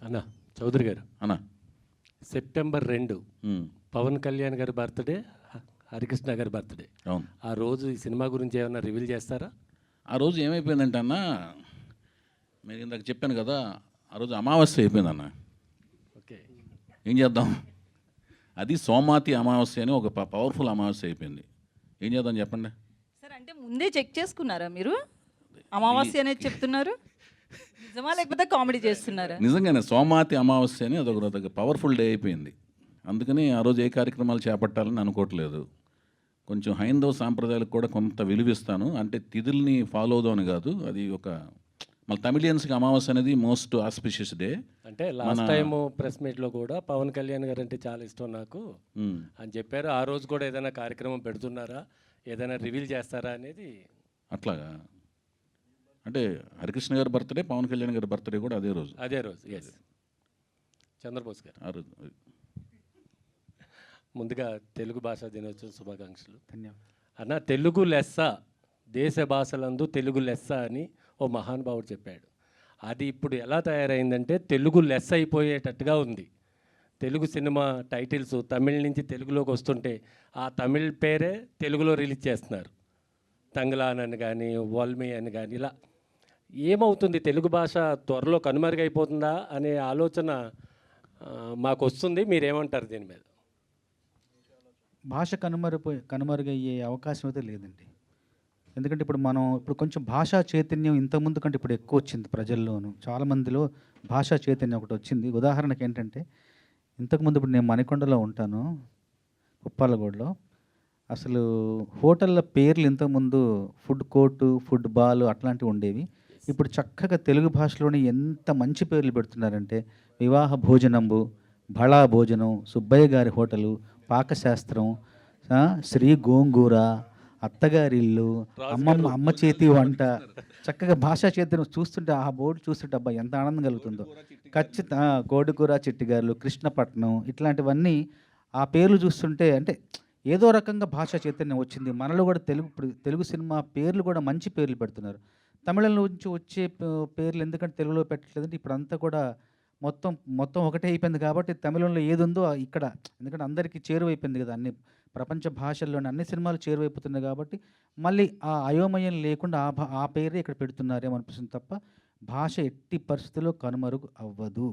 అన్న చౌదరి గారు, అన్న సెప్టెంబర్ 2 పవన్ కళ్యాణ్ గారి బర్త్డే, హరికృష్ణ గారి బర్త్డే. అవును. ఆ రోజు ఈ సినిమా గురించి ఏమైనా రివీల్ చేస్తారా? ఆ రోజు ఏమైపోయిందంటే అన్న, మీరు ఇందాక చెప్పాను కదా, ఆ రోజు అమావాస్య అయిపోయింది అన్న. ఓకే, ఏం చేద్దాం? అది సోమాతి అమావాస్య అని ఒక పవర్ఫుల్ అమావాస్య అయిపోయింది. ఏం చేద్దాం చెప్పండి సార్. అంటే ముందే చెక్ చేసుకున్నారా మీరు? అమావాస్య అనేది చెప్తున్నారు, నిజమా లేకపోతే కామెడీ చేస్తున్నారా? నిజంగానే సోమాతి అమావాస్య అని అదొక పవర్ఫుల్ డే అయిపోయింది. అందుకని ఆ రోజు ఏ కార్యక్రమాలు చేపట్టాలని అనుకోవట్లేదు. కొంచెం హైందవ సాంప్రదాయాలకు కూడా కొంత విలువిస్తాను. అంటే తిథుల్ని ఫాలో అవుదామని కాదు, అది ఒక మన తమిళియన్స్కి అమావాస్య అనేది మోస్ట్ ఆస్పిషియస్ డే. అంటే లాస్ట్ టైం ప్రెస్ మీట్లో కూడా పవన్ కళ్యాణ్ గారు అంటే చాలా ఇష్టం నాకు అని చెప్పారు. ఆ రోజు కూడా ఏదైనా కార్యక్రమం పెడుతున్నారా, ఏదైనా రివీల్ చేస్తారా అనేది? అట్లాగా అంటే హరికృష్ణ గారి బర్త్డే, పవన్ కళ్యాణ్ గారి బర్త్డే కూడా అదే రోజు. ఎస్, చంద్రబోస్ గారు. ఆ రోజు. ముందుగా తెలుగు భాషా దినోత్సవం శుభాకాంక్షలు. ధన్యవాదాలు అన్న, తెలుగు లెస్స, దేశ భాషలందు తెలుగు లెస్స అని ఓ మహానుభావుడు చెప్పాడు. అది ఇప్పుడు ఎలా తయారైందంటే తెలుగు లెస్స అయిపోయేటట్టుగా ఉంది. తెలుగు సినిమా టైటిల్స్ తమిళ్ నుంచి తెలుగులోకి వస్తుంటే ఆ తమిళ్ పేరే తెలుగులో రిలీజ్ చేస్తున్నారు. తంగ్లాన్ అని కానీ, వాల్మీ అని కానీ, ఇలా ఏమవుతుంది? తెలుగు భాష త్వరలో కనుమరుగైపోతుందా అనే ఆలోచన మాకు వస్తుంది. మీరేమంటారు దీని మీద? భాష కనుమరుగయ్యే అవకాశం అయితే లేదండి. ఎందుకంటే ఇప్పుడు కొంచెం భాషా చైతన్యం ఇంతకుముందు కంటే ఇప్పుడు ఎక్కువ వచ్చింది ప్రజల్లోనూ. చాలామందిలో భాషా చైతన్యం ఒకటి వచ్చింది. ఉదాహరణకి ఏంటంటే, ఇంతకుముందు ఇప్పుడు నేను మణికొండలో ఉంటాను, ఉప్పాలగూడలో. అసలు హోటళ్ళ పేర్లు ఇంతకుముందు ఫుడ్ కోర్టు, ఫుడ్ బాల్ అట్లాంటివి ఉండేవి. ఇప్పుడు చక్కగా తెలుగు భాషలోనే ఎంత మంచి పేర్లు పెడుతున్నారంటే, వివాహ భోజనంబు, బళా భోజనం, సుబ్బయ్య గారి హోటలు, పాకశాస్త్రం, శ్రీ గోంగూర, అత్తగారిల్లు, అమ్మ చేతి వంట. చక్కగా భాషా చైతన్యం చూస్తుంటే, ఆ బోర్డు చూస్తుంటే అబ్బా ఎంత ఆనందం కలుగుతుందో. ఖచ్చితంగా కోడికూర చిట్టిగారులు, కృష్ణపట్నం, ఇట్లాంటివన్నీ ఆ పేర్లు చూస్తుంటే అంటే ఏదో రకంగా భాషా చైతన్యం వచ్చింది మనలో కూడా. తెలుగు సినిమా పేర్లు కూడా మంచి పేర్లు పెడుతున్నారు. తమిళం నుంచి వచ్చే పేర్లు ఎందుకంటే తెలుగులో పెట్టట్లేదంటే ఇప్పుడంతా కూడా మొత్తం ఒకటే అయిపోయింది. కాబట్టి తమిళంలో ఏది ఉందో ఇక్కడ, ఎందుకంటే అందరికీ చేరువైపోయింది కదా, అన్ని ప్రపంచ భాషల్లోని అన్ని సినిమాలు చేరువైపోతున్నాయి. కాబట్టి మళ్ళీ ఆ అయోమయం లేకుండా ఆ పేరే ఇక్కడ పెడుతున్నారేమో అనిపిస్తుంది తప్ప భాష ఎట్టి పరిస్థితుల్లో కనుమరుగు అవ్వదు.